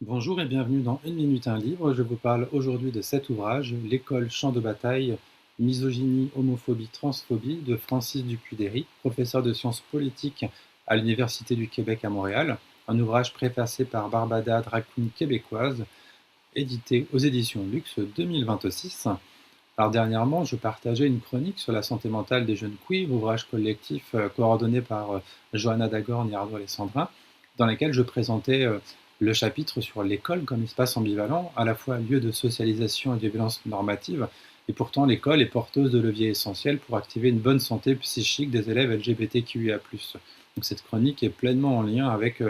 Bonjour et bienvenue dans Une minute un livre. Je vous parle aujourd'hui de cet ouvrage, L'école champ de bataille, misogynie, homophobie, transphobie de Francis Dupuy-Déry, professeur de sciences politiques à l'Université du Québec à Montréal. Un ouvrage préfacé par Barbada, drag queen québécoise, édité aux éditions Luxe 2026. Alors dernièrement, je partageais une chronique sur la santé mentale des jeunes queers, ouvrage collectif coordonné par Johanna Dagorn et Arnaud Alessandrin, dans lequel je présentais le chapitre sur l'école comme espace ambivalent, à la fois lieu de socialisation et de violence normative, et pourtant l'école est porteuse de leviers essentiels pour activer une bonne santé psychique des élèves LGBTQIA+. Donc cette chronique est pleinement en lien avec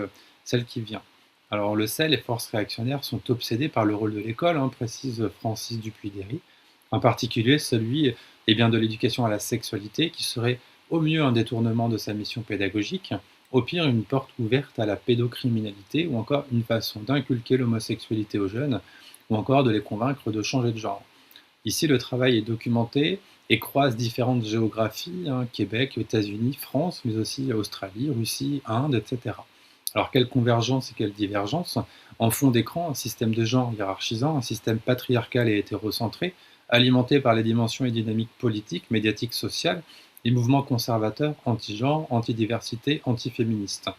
celle qui vient. Alors on le sait, les forces réactionnaires sont obsédées par le rôle de l'école, précise Francis Dupuy-Déry, en particulier celui de l'éducation à la sexualité, qui serait au mieux un détournement de sa mission pédagogique, au pire une porte ouverte à la pédocriminalité, ou encore une façon d'inculquer l'homosexualité aux jeunes, ou encore de les convaincre de changer de genre. Ici, le travail est documenté et croise différentes géographies, Québec, États-Unis, France, mais aussi Australie, Russie, Inde, etc. Alors, quelle convergence et quelle divergence? En fond d'écran, un système de genre hiérarchisant, un système patriarcal et hétérocentré, alimenté par les dimensions et dynamiques politiques, médiatiques, sociales, les mouvements conservateurs, anti-genre, anti-diversité, anti-féministes.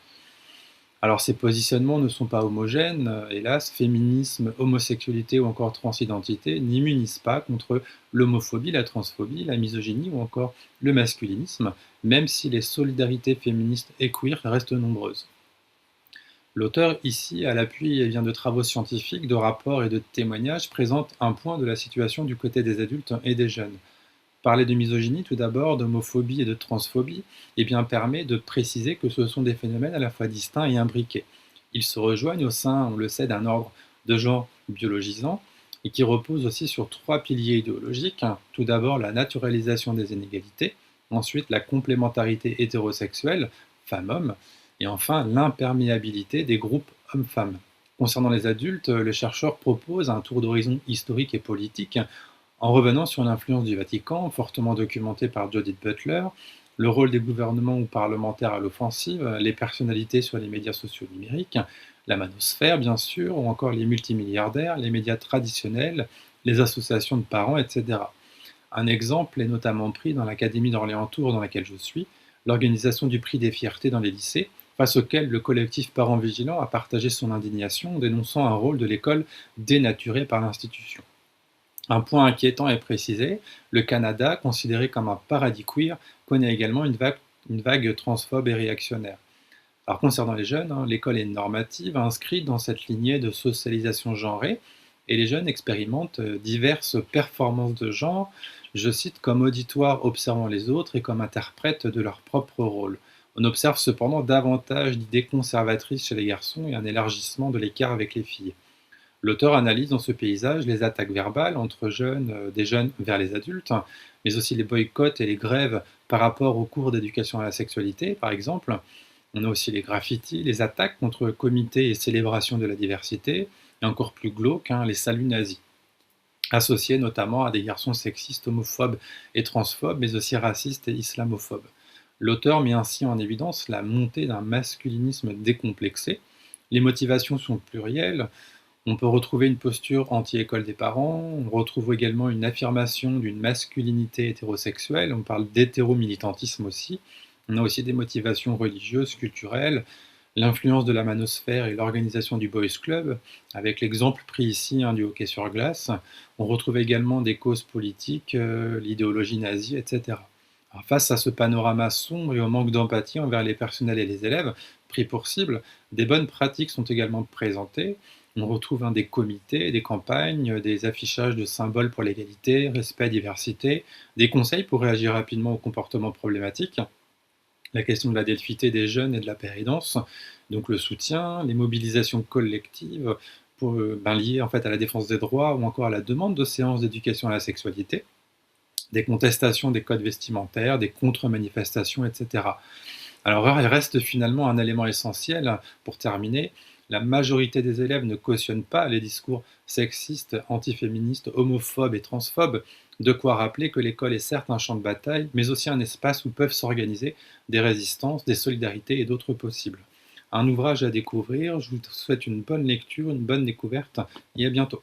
Alors ces positionnements ne sont pas homogènes, hélas, féminisme, homosexualité ou encore transidentité n'immunisent pas contre l'homophobie, la transphobie, la misogynie ou encore le masculinisme, même si les solidarités féministes et queer restent nombreuses. L'auteur, ici, à l'appui de travaux scientifiques, de rapports et de témoignages, présente un point de la situation du côté des adultes et des jeunes. Parler de misogynie tout d'abord, d'homophobie et de transphobie, permet de préciser que ce sont des phénomènes à la fois distincts et imbriqués. Ils se rejoignent au sein, on le sait, d'un ordre de genre biologisant et qui repose aussi sur trois piliers idéologiques. Tout d'abord la naturalisation des inégalités, ensuite la complémentarité hétérosexuelle, femmes-hommes, et enfin l'imperméabilité des groupes hommes-femmes. Concernant les adultes, le chercheur propose un tour d'horizon historique et politique en revenant sur l'influence du Vatican, fortement documentée par Judith Butler, le rôle des gouvernements ou parlementaires à l'offensive, les personnalités sur les médias sociaux numériques, la manosphère bien sûr, ou encore les multimilliardaires, les médias traditionnels, les associations de parents, etc. Un exemple est notamment pris dans l'Académie d'Orléans-Tours dans laquelle je suis, l'organisation du prix des fiertés dans les lycées, face auquel le collectif Parents Vigilants a partagé son indignation, dénonçant un rôle de l'école dénaturé par l'institution. Un point inquiétant est précisé, le Canada, considéré comme un paradis queer, connaît également une vague transphobe et réactionnaire. Alors concernant les jeunes, l'école est normative, inscrite dans cette lignée de socialisation genrée, et les jeunes expérimentent diverses performances de genre, je cite, comme auditoire observant les autres et comme interprète de leur propre rôle. On observe cependant davantage d'idées conservatrices chez les garçons et un élargissement de l'écart avec les filles. L'auteur analyse dans ce paysage les attaques verbales entre jeunes, des jeunes vers les adultes, mais aussi les boycotts et les grèves par rapport aux cours d'éducation à la sexualité, par exemple. On a aussi les graffitis, les attaques contre comités et célébrations de la diversité, et encore plus glauque, les saluts nazis, associés notamment à des garçons sexistes, homophobes et transphobes, mais aussi racistes et islamophobes. L'auteur met ainsi en évidence la montée d'un masculinisme décomplexé. Les motivations sont plurielles, on peut retrouver une posture anti-école des parents, on retrouve également une affirmation d'une masculinité hétérosexuelle, on parle d'hétéro-militantisme aussi, on a aussi des motivations religieuses, culturelles, l'influence de la manosphère et l'organisation du Boys Club, avec l'exemple pris ici du hockey sur glace, on retrouve également des causes politiques, l'idéologie nazie, etc. Alors, face à ce panorama sombre et au manque d'empathie envers les personnels et les élèves, pris pour cible, des bonnes pratiques sont également présentées. On retrouve des comités, des campagnes, des affichages de symboles pour l'égalité, respect, diversité, des conseils pour réagir rapidement aux comportements problématiques, la question de la delphité des jeunes et de la péridance, donc le soutien, les mobilisations collectives pour, liées en fait à la défense des droits ou encore à la demande de séances d'éducation à la sexualité, des contestations des codes vestimentaires, des contre-manifestations, etc. Alors, il reste finalement un élément essentiel pour terminer. La majorité des élèves ne cautionnent pas les discours sexistes, antiféministes, homophobes et transphobes, de quoi rappeler que l'école est certes un champ de bataille, mais aussi un espace où peuvent s'organiser des résistances, des solidarités et d'autres possibles. un ouvrage à découvrir. Je vous souhaite une bonne lecture, une bonne découverte et à bientôt.